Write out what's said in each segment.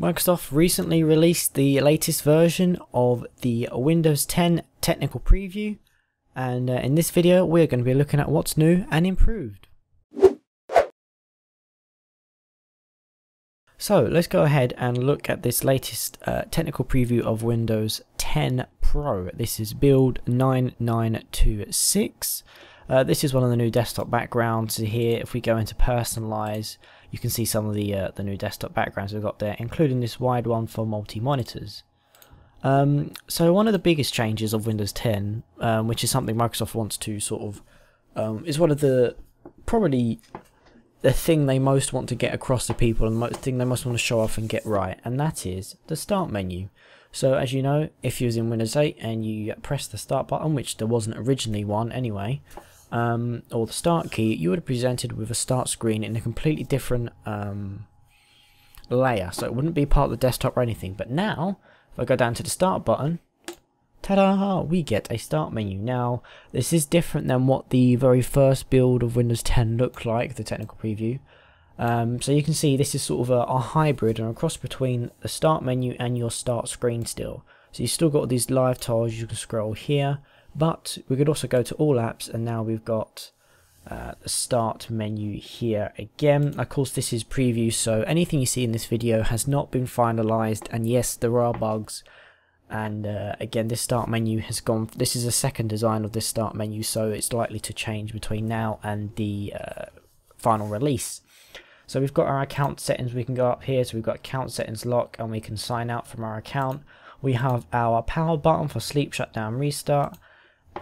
Microsoft recently released the latest version of the Windows 10 technical preview, and in this video we're going to be looking at what's new and improved. So let's go ahead and look at this latest technical preview of Windows 10 Pro. This is build 9926. This is one of the new desktop backgrounds here. If we go into personalize, you can see some of the new desktop backgrounds we've got there, including this wide one for multi-monitors. So one of the biggest changes of Windows 10, which is something Microsoft wants to sort of, is one of the, probably the thing they most want to get across to people and the thing they most want to show off and get right, and that is the start menu. So as you know, if you're using Windows 8 and you press the start button, which there wasn't originally one anyway, or the start key, you would have presented with a start screen in a completely different layer, so it wouldn't be part of the desktop or anything. But now, if I go down to the start button, ta-da, we get a start menu. Now, this is different than what the very first build of Windows 10 looked like, the technical preview. So you can see this is sort of a hybrid and a cross between the start menu and your start screen still. So you've still got these live tiles, you can scroll here, but we could also go to all apps, and now we've got the start menu here again. Of course, this is preview, so anything you see in this video has not been finalized, and yes, there are bugs. And again, this start menu has gone, this is a second design of this start menu, so it's likely to change between now and the final release. So we've got our account settings, we can go up here, so we've got account settings lock, and we can sign out from our account. We have our power button for sleep, shutdown, restart,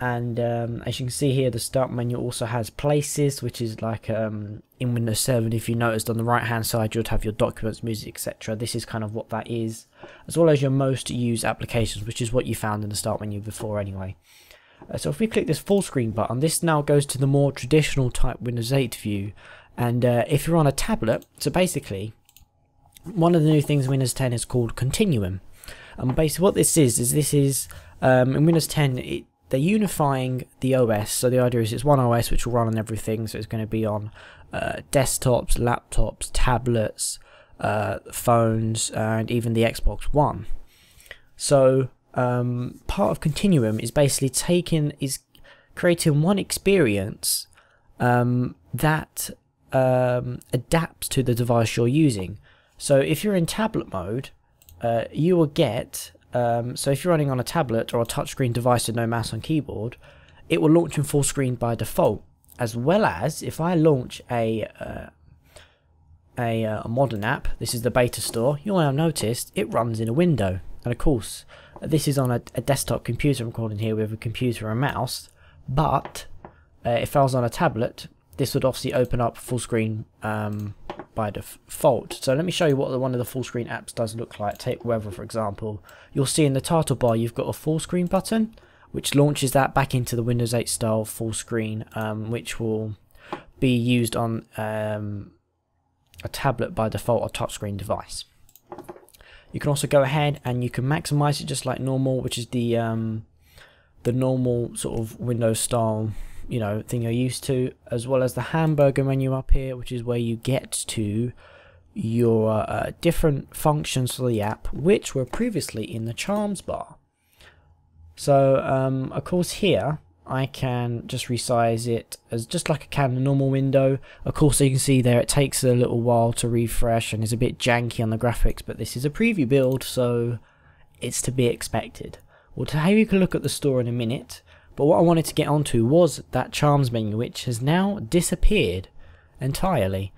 and as you can see here, the start menu also has places, which is like in Windows 7, if you noticed on the right hand side you'd have your documents, music, etc. This is kind of what that is, as well as your most used applications, which is what you found in the start menu before anyway. So if we click this full screen button, this now goes to the more traditional type Windows 8 view. And if you're on a tablet, so basically one of the new things in Windows 10 is called Continuum. And basically what this is in Windows 10 they're unifying the OS. So the idea is it's one OS which will run on everything, so it's going to be on desktops, laptops, tablets, phones, and even the Xbox One. So part of Continuum is basically creating one experience that adapts to the device you're using. So if you're in tablet mode, you will get so if you're running on a tablet or a touchscreen device with no mouse and keyboard, it will launch in full screen by default. As well as if I launch a modern app, this is the beta store, you'll now notice it runs in a window. And of course, this is on a desktop computer I'm recording here with a computer and mouse, but if I was on a tablet, this would obviously open up full screen by default. So let me show you what one of the full screen apps does look like. Take Weather for example. You'll see in the title bar you've got a full screen button, which launches that back into the Windows 8 style full screen, which will be used on a tablet by default or touchscreen device. You can also go ahead and you can maximize it just like normal, which is the normal sort of Windows style, you know, thing you're used to, as well as the hamburger menu up here, which is where you get to your different functions for the app, which were previously in the Charms bar. So of course here I can just resize it as just like I can a normal window. Of course, so you can see there it takes a little while to refresh and is a bit janky on the graphics, but this is a preview build, so it's to be expected. We'll have a look at the store in a minute. But what I wanted to get onto was that Charms menu, which has now disappeared entirely.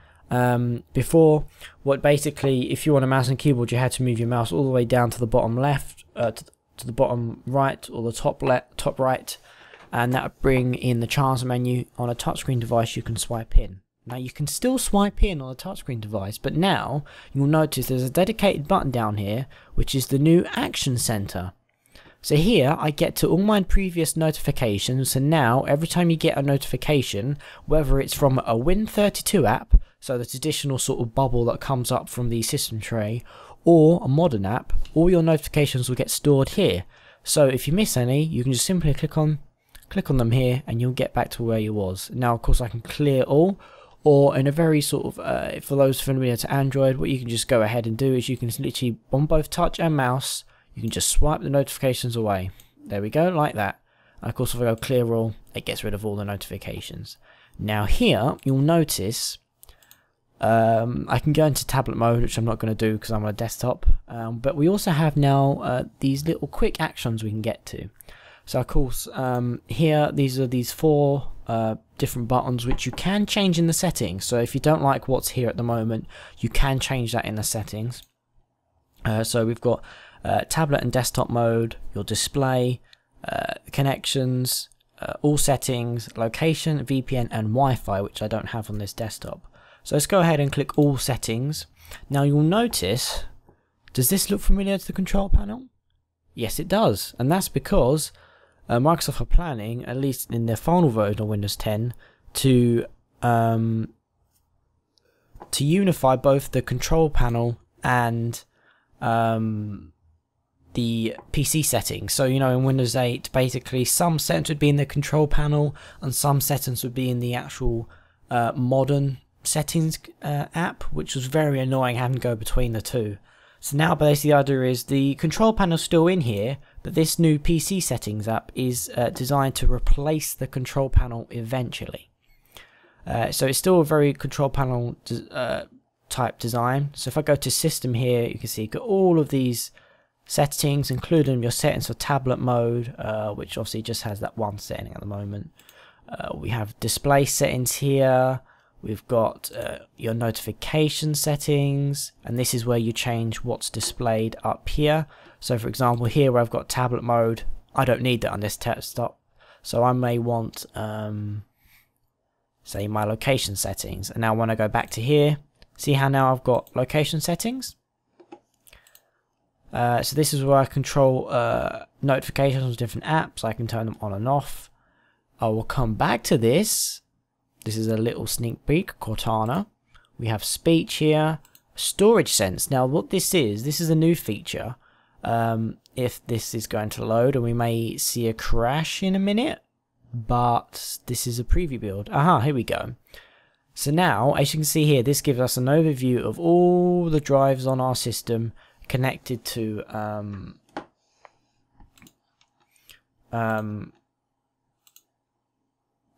Before, what basically, if you want a mouse and keyboard, you had to move your mouse all the way down to the bottom left, to the bottom right, or the top right, and that would bring in the Charms menu. On a touchscreen device, you can swipe in. Now you can still swipe in on a touchscreen device, but now you'll notice there's a dedicated button down here, which is the new Action Center. So here I get to all my previous notifications, so now every time you get a notification, whether it's from a Win32 app, so the traditional sort of bubble that comes up from the system tray, or a modern app, all your notifications will get stored here. So if you miss any, you can just simply click on them here and you'll get back to where you was. Now of course I can clear all, Or in a very sort of, for those familiar to Android, what you can just go ahead and do is you can literally, on both touch and mouse, you can just swipe the notifications away. There we go, like that. And of course, if I go clear all, it gets rid of all the notifications. Now here, you'll notice I can go into tablet mode, which I'm not going to do because I'm on a desktop. But we also have now these little quick actions we can get to. So of course, here, these are these 4 different buttons which you can change in the settings. So if you don't like what's here at the moment, you can change that in the settings. So we've got tablet and desktop mode, your display, connections, all settings, location, VPN and Wi-Fi, which I don't have on this desktop. So let's go ahead and click all settings. Now you'll notice, does this look familiar to the control panel? Yes, it does, and that's because Microsoft are planning, at least in their final version of Windows 10, to unify both the control panel and the PC settings. So, you know, in Windows 8, basically some settings would be in the control panel and some settings would be in the actual modern settings app, which was very annoying having to go between the two. So now basically the idea is the control panel is still in here, but this new PC settings app is designed to replace the control panel eventually. So it's still a very control panel type design. So if I go to system here, you can see you've got all of these settings, including your settings for tablet mode, which obviously just has that one setting at the moment. We have display settings here. We've got your notification settings, and this is where you change what's displayed up here. So for example, here where I've got tablet mode, I don't need that on this desktop. So I may want, say, my location settings. And now when I go back to here, see how now I've got location settings? So this is where I control notifications on different apps. I can turn them on and off. I will come back to this. This is a little sneak peek, Cortana. We have speech here, storage sense. Now what this is a new feature. If this is going to load, and we may see a crash in a minute, but this is a preview build. Aha, here we go. So now, as you can see here, this gives us an overview of all the drives on our system connected to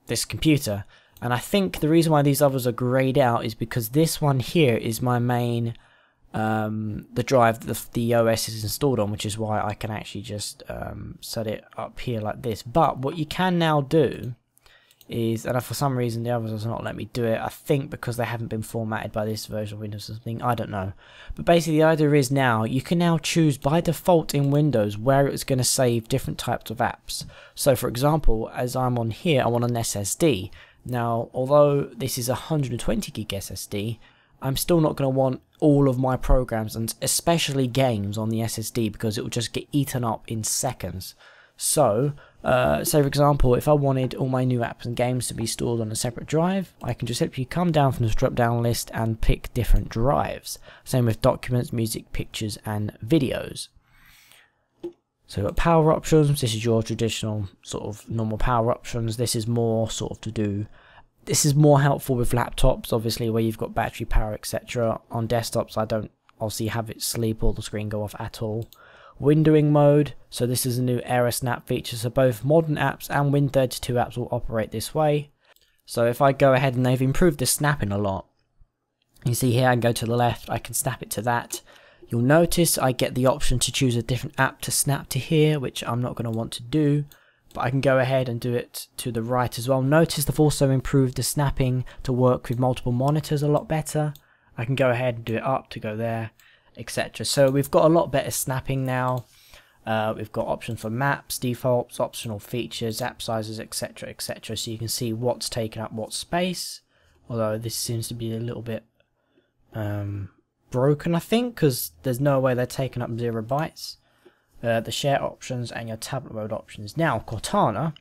this computer. And I think the reason why these others are grayed out is because this one here is my main, the drive that the OS is installed on, which is why I can actually just set it up here like this. But what you can now do is, and for some reason the others does not let me do it, I think because they haven't been formatted by this version of Windows or something, I don't know. But basically the idea is now, you can now choose by default in Windows where it's going to save different types of apps. So for example, as I'm on here, I want an SSD. Now, although this is a 120 gig SSD, I'm still not going to want all of my programs, and especially games, on the SSD because it will just get eaten up in seconds. So, say for example, if I wanted all my new apps and games to be stored on a separate drive, I can just simply come down from this drop down list and pick different drives. Same with documents, music, pictures and videos. So power options, this is your traditional sort of normal power options. This is more sort of to do, this is more helpful with laptops, obviously, where you've got battery power, etc. On desktops, I don't obviously have it sleep or the screen go off at all. Windowing mode, so this is a new error snap feature, so both modern apps and Win32 apps will operate this way. So if I go ahead, and they've improved the snapping a lot. You see here, I can go to the left, I can snap it to that. You'll notice I get the option to choose a different app to snap to here, which I'm not going to want to do, but I can go ahead and do it to the right as well. Notice they've also improved the snapping to work with multiple monitors a lot better. I can go ahead and do it up to go there, etc. So we've got a lot better snapping now. We've got options for maps, defaults, optional features, app sizes, etc, etc. So you can see what's taken up what space, although this seems to be a little bit broken, I think, because there's no way they're taking up 0 bytes. The share options and your tablet mode options. Now Cortana,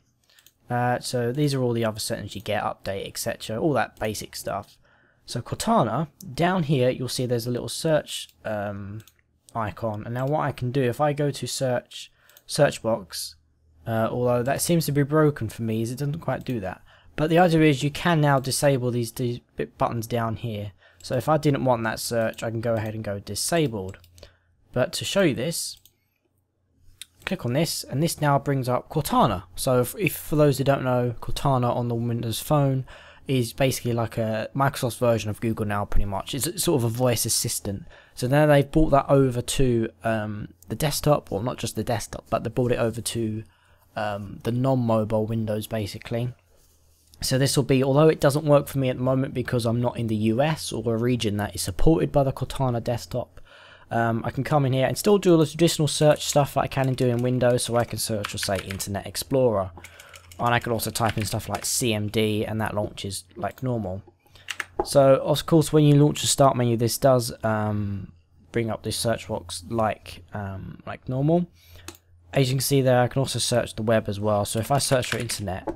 so these are all the other settings you get, update, etc, all that basic stuff. So Cortana, down here you'll see there's a little search icon, and now what I can do, if I go to search box, although that seems to be broken for me, is it doesn't quite do that. But the idea is you can now disable these buttons down here. So if I didn't want that search, I can go ahead and go disabled. But to show you this, click on this, and this now brings up Cortana. So if for those who don't know, Cortana on the Windows Phone is basically like a Microsoft's version of Google Now, pretty much. It's sort of a voice assistant. So now they've brought that over to the desktop, well, not just the desktop, but they brought it over to the non-mobile Windows, basically. So this will be, although it doesn't work for me at the moment because I'm not in the US or a region that is supported by the Cortana desktop, I can come in here and still do all the traditional search stuff that I can do in Windows. So I can search for, say, Internet Explorer. And I can also type in stuff like CMD, and that launches like normal. So of course when you launch the start menu, this does bring up this search box like normal. As you can see there, I can also search the web as well. So if I search for internet,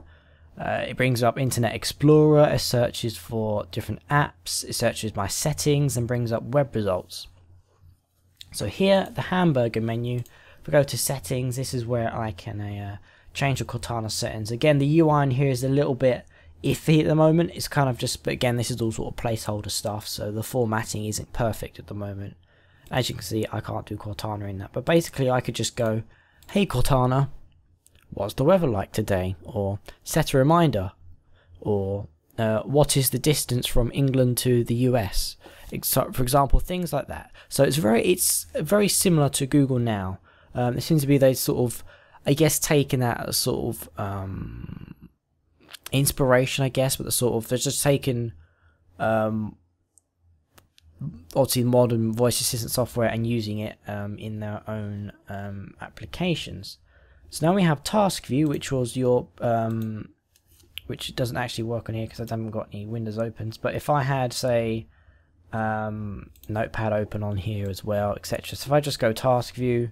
it brings up Internet Explorer, it searches for different apps, it searches my settings and brings up web results. So here, the hamburger menu, if I go to settings, this is where I can change the Cortana settings. Again, the UI in here is a little bit iffy at the moment. It's kind of just, but again, this is all sort of placeholder stuff, so the formatting isn't perfect at the moment. As you can see, I can't do Cortana in that, but basically I could just go, hey Cortana, what's the weather like today? Or set a reminder. Or what is the distance from England to the US? For example, things like that. So it's very similar to Google Now. It seems to be they sort of, I guess, taking that as sort of inspiration, I guess, but they're just taking obviously modern voice assistant software and using it in their own applications. So now we have Task View, which was your which doesn't actually work on here because I haven't got any windows opens. But if I had, say, Notepad open on here as well, etc. So if I just go Task View,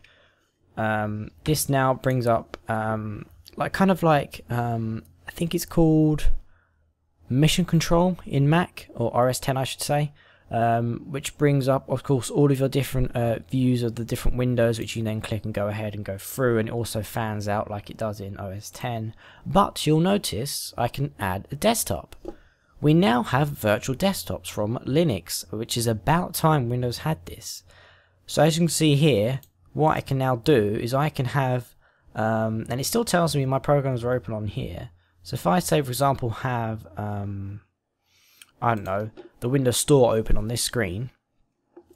this now brings up like I think it's called Mission Control in Mac, or RS10 I should say, which brings up, of course, all of your different views of the different windows, which you then click and go ahead and go through, and it also fans out like it does in OS X. But you'll notice I can add a desktop. We now have virtual desktops from Linux, which is about time Windows had this. So as you can see here, what I can now do is I can have, and it still tells me my programs are open on here. So if I say, for example, have, I don't know, the Windows Store open on this screen,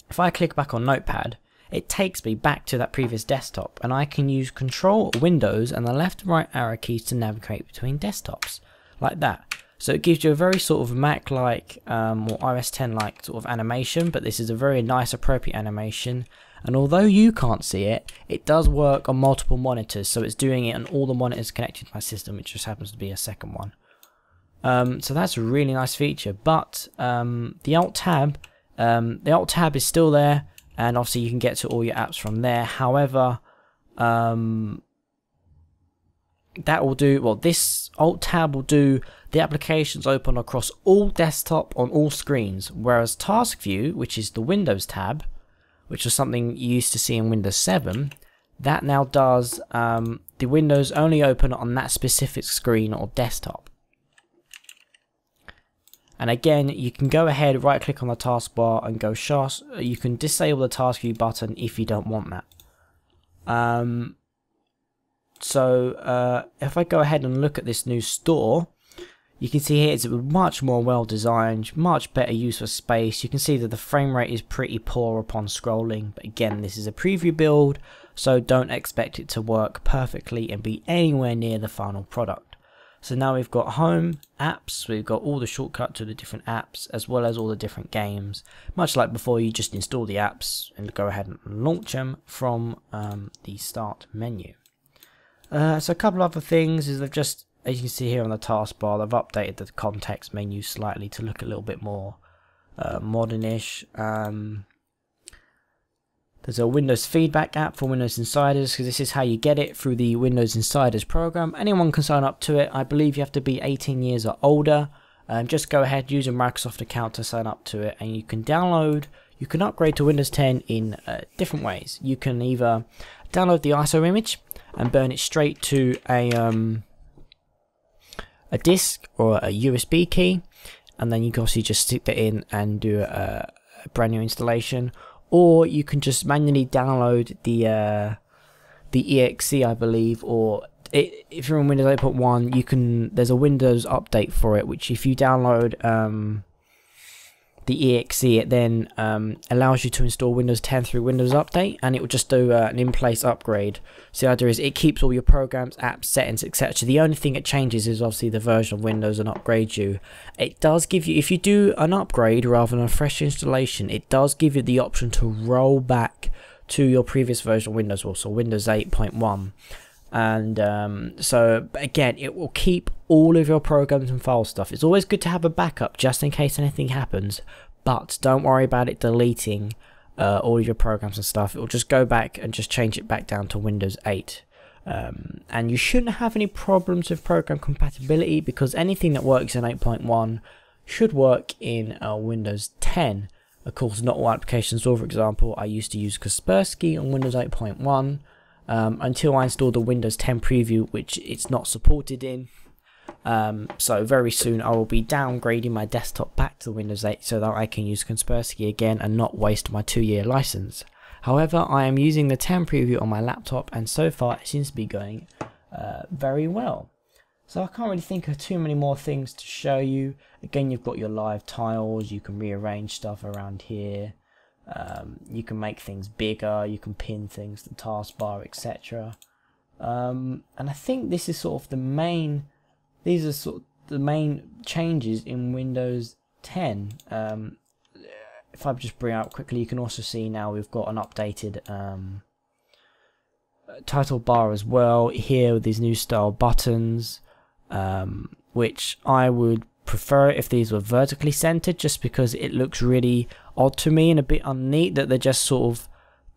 if I click back on Notepad, it takes me back to that previous desktop, and I can use Control Windows and the left and right arrow keys to navigate between desktops, like that. So it gives you a very sort of Mac-like or OS X-like sort of animation, but this is a very nice, appropriate animation. And although you can't see it, it does work on multiple monitors, so it's doing it on all the monitors connected to my system, which just happens to be a second one. So that's a really nice feature. But the Alt Tab is still there, and obviously you can get to all your apps from there. However, that will do, well, this Alt Tab will do the applications open across all desktop on all screens, whereas Task View, which is the Windows tab, which was something you used to see in Windows 7, that now does the windows only open on that specific screen or desktop. And again, you can go ahead, right click on the taskbar and go you can disable the Task View button if you don't want that. If I go ahead and look at this new store, you can see here it's much more well designed, much better use of space. You can see that the frame rate is pretty poor upon scrolling, but again, this is a preview build, so don't expect it to work perfectly and be anywhere near the final product. So now we've got home, apps, we've got all the shortcut to the different apps, as well as all the different games. Much like before, you just install the apps and go ahead and launch them from the start menu. So a couple other things is they've just, as you can see here on the taskbar, they've updated the context menu slightly to look a little bit more modernish. There's a Windows Feedback app for Windows Insiders, because this is how you get it through the Windows Insiders program. Anyone can sign up to it. I believe you have to be 18 years or older. Just go ahead, use a Microsoft account to sign up to it, and you can upgrade to Windows 10 in different ways. You can either download the ISO image and burn it straight to a a disk or a USB key, and then you can obviously just stick that in and do a brand new installation, or you can just manually download the exe, I believe, or if you're on Windows 8.1, you can. There's a Windows update for it, which if you download the exe, it then allows you to install Windows 10 through Windows Update, and it will just do an in-place upgrade. So the idea is it keeps all your programs, apps, settings, etc. The only thing it changes is obviously the version of Windows and upgrades you. It does give you, if you do an upgrade rather than a fresh installation, it does give you the option to roll back to your previous version of Windows, also Windows 8.1. And so again, it will keep all of your programs and file stuff. It's always good to have a backup just in case anything happens, but don't worry about it deleting all of your programs and stuff. It will just go back and just change it back down to Windows 8. And you shouldn't have any problems with program compatibility, because anything that works in 8.1 should work in Windows 10. Of course, not all applications will. For example, I used to use Kaspersky on Windows 8.1 until I installed the Windows 10 preview, which it's not supported in. So very soon I will be downgrading my desktop back to Windows 8 so that I can use Kaspersky again and not waste my 2-year license. However, I am using the 10 preview on my laptop, and so far it seems to be going very well. So I can't really think of too many more things to show you. Again, you've got your live tiles, you can rearrange stuff around here, you can make things bigger, you can pin things to the taskbar, etc. And I think this is sort of the main, these are sort of the main changes in Windows 10. If I just bring out quickly, you can also see now we've got an updated title bar as well here with these new style buttons, which I would prefer if these were vertically centered, just because it looks really odd to me and a bit unneat that they're just sort of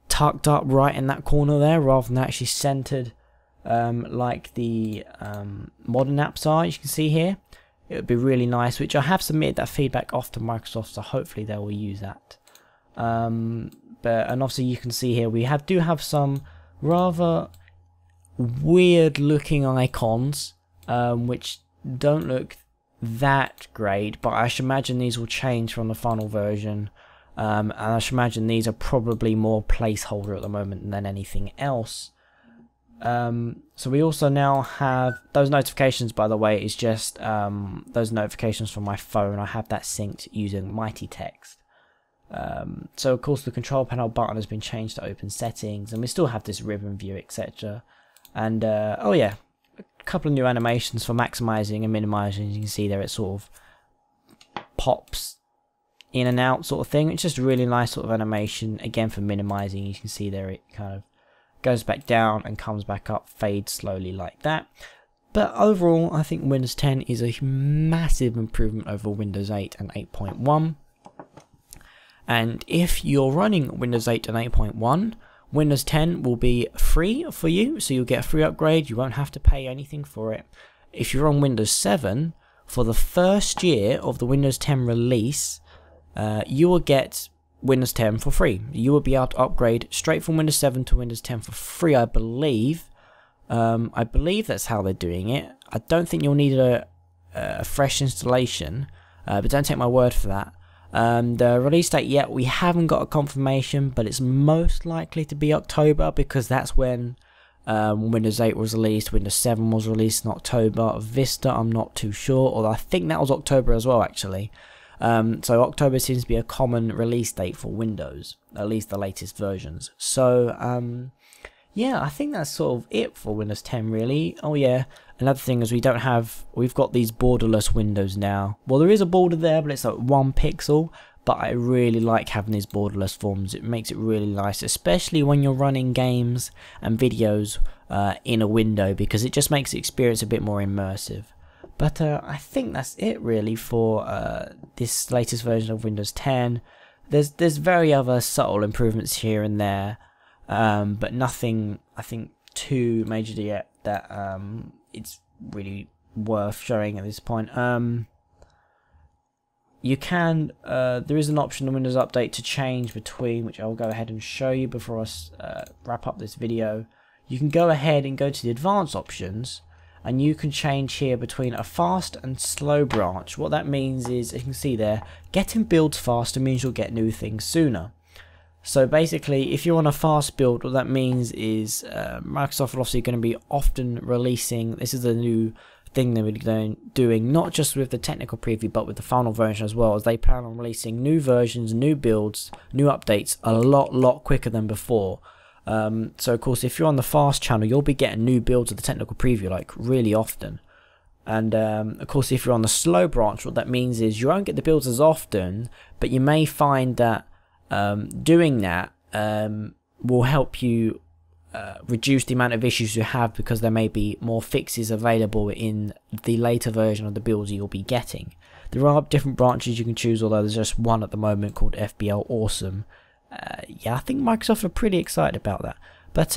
tucked up right in that corner there rather than actually centered like the modern apps are. You can see here it would be really nice, which I have submitted that feedback off to Microsoft, so hopefully they will use that. And obviously you can see here we do have some rather weird looking icons which don't look that great, but I should imagine these will change from the final version, and I should imagine these are probably more placeholder at the moment than anything else. So we also now have those notifications, by the way, is just those notifications from my phone. I have that synced using Mighty Text. So of course the control panel button has been changed to open settings, and we still have this ribbon view, etc. And oh yeah, a couple of new animations for maximizing and minimizing. You can see there it sort of pops in and out sort of thing. It's just a really nice sort of animation. Again, for minimizing, you can see there it kind of goes back down and comes back up, fades slowly like that. But overall, I think Windows 10 is a massive improvement over Windows 8 and 8.1. And if you're running Windows 8 and 8.1, Windows 10 will be free for you, so you'll get a free upgrade. You won't have to pay anything for it. If you're on Windows 7, for the first year of the Windows 10 release, you will get Windows 10 for free. You will be able to upgrade straight from Windows 7 to Windows 10 for free, I believe. I believe that's how they're doing it. I don't think you'll need a fresh installation, but don't take my word for that. The release date yet, we haven't got a confirmation, but it's most likely to be October, because that's when Windows 8 was released. Windows 7 was released in October. Vista, I'm not too sure, although I think that was October as well, actually. So October seems to be a common release date for Windows, at least the latest versions. So yeah, I think that's sort of it for Windows 10 really. Oh yeah, another thing is we've got these borderless windows now. Well, there is a border there, but it's like 1 pixel. But I really like having these borderless forms. It makes it really nice, especially when you're running games and videos in a window, because it just makes the experience a bit more immersive. But I think that's it really for this latest version of Windows 10. There's very other subtle improvements here and there, but nothing I think too major yet that it's really worth showing at this point. You can there is an option in Windows Update to change between, which I'll go ahead and show you before I wrap up this video. You can go ahead and go to the advanced options, and you can change here between a fast and slow branch. What that means is, you can see there, getting builds faster means you'll get new things sooner. So basically, if you're on a fast build, what that means is Microsoft are obviously going to be often releasing, this is a new thing they're doing, not just with the technical preview but with the final version as well, as they plan on releasing new versions, new builds, new updates a lot quicker than before. So of course, if you're on the fast channel, you'll be getting new builds of the technical preview like really often. And of course, if you're on the slow branch, what that means is you won't get the builds as often, but you may find that doing that will help you reduce the amount of issues you have, because there may be more fixes available in the later version of the builds you'll be getting. There are different branches you can choose, although there's just one at the moment called FBL Awesome. Yeah, I think Microsoft are pretty excited about that. But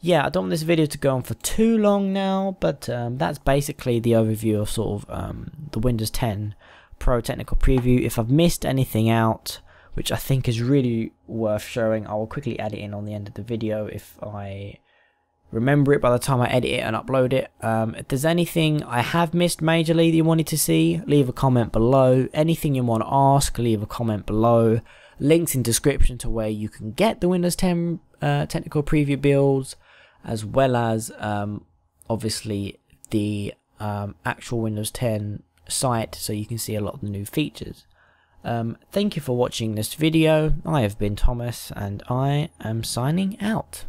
yeah, I don't want this video to go on for too long now, but that's basically the overview of sort of the Windows 10 Pro technical preview. If I've missed anything out, which I think is really worth showing, I will quickly add it in on the end of the video if I remember it by the time I edit it and upload it. If there's anything I have missed majorly that you wanted to see, leave a comment below. Anything you want to ask, leave a comment below. Links in description to where you can get the Windows 10 technical preview builds, as well as obviously the actual Windows 10 site, so you can see a lot of the new features. Thank you for watching this video. I have been Thomas, and I am signing out.